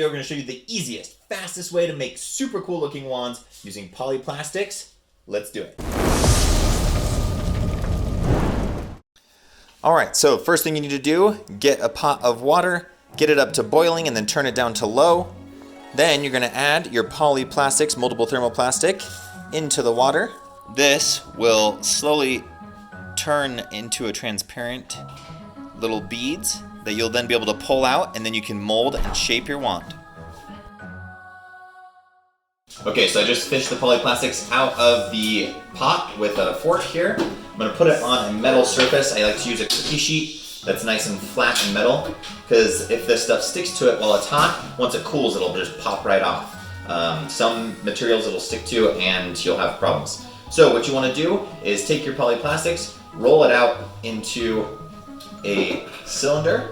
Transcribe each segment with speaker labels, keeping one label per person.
Speaker 1: we're going to show you the easiest, fastest way to make super cool looking wands using polyplastics. Let's do it. All right, so first thing you need to do, get a pot of water, get it up to boiling and then turn it down to low. Then you're going to add your polyplastics, multiple thermoplastic, into the water. This will slowly turn into a transparent little beads that you'll then be able to pull out, and then you can mold and shape your wand. Okay, so I just fished the polyplastics out of the pot with a fork here. I'm going to put it on a metal surface. I like to use a cookie sheet that's nice and flat and metal, because if this stuff sticks to it while it's hot, once it cools it'll just pop right off. Some materials it'll stick to and you'll have problems. So what you want to do is take your polyplastics, roll it out into a cylinder.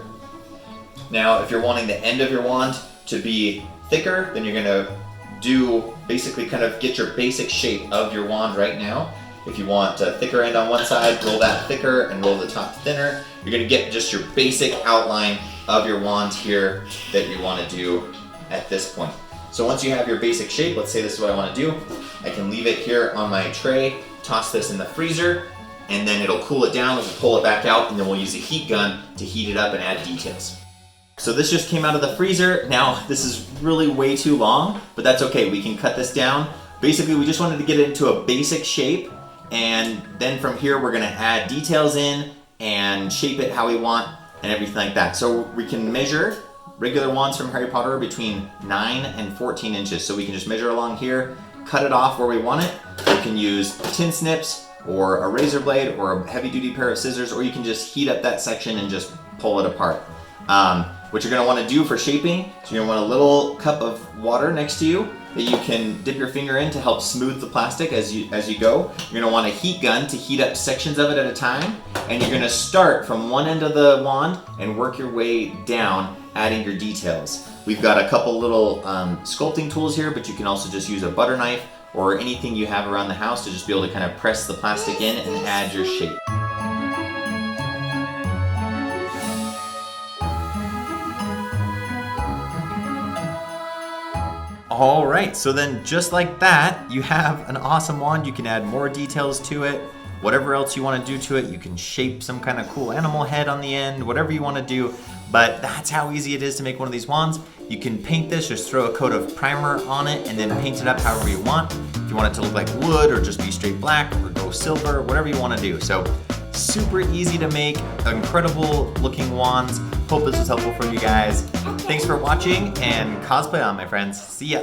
Speaker 1: Now if you're wanting the end of your wand to be thicker, then you're going to do basically kind of get your basic shape of your wand right now. If you want a thicker end on one side, roll that thicker and roll the top thinner. You're going to get just your basic outline of your wand here that you want to do at this point. So once you have your basic shape, let's say this is what I want to do, I can leave it here on my tray, toss this in the freezer, and then it'll cool it down, we'll pull it back out, and then we'll use a heat gun to heat it up and add details. So this just came out of the freezer. Now this is really way too long, but that's okay, we can cut this down. Basically we just wanted to get it into a basic shape, and then from here we're gonna add details in and shape it how we want and everything like that. So we can measure. Regular wands from Harry Potter are between 9 and 14 inches. So we can just measure along here, cut it off where we want it. You can use tin snips or a razor blade or a heavy duty pair of scissors, or you can just heat up that section and just pull it apart. What you're gonna wanna do for shaping, so you're gonna want a little cup of water next to you that you can dip your finger in to help smooth the plastic as you go. You're gonna want a heat gun to heat up sections of it at a time, and you're gonna start from one end of the wand and work your way down, adding your details. We've got a couple little sculpting tools here, but you can also just use a butter knife or anything you have around the house to just be able to kind of press the plastic in and add your shape. All right, so then just like that, you have an awesome wand. You can add more details to it, whatever else you want to do to it. You can shape some kind of cool animal head on the end, whatever you want to do. But that's how easy it is to make one of these wands. You can paint this, just throw a coat of primer on it and then paint it up however you want. If you want it to look like wood or just be straight black or go silver, whatever you want to do. So super easy to make, incredible looking wands. Hope this was helpful for you guys. Thanks for watching and cosplay on, my friends. See ya.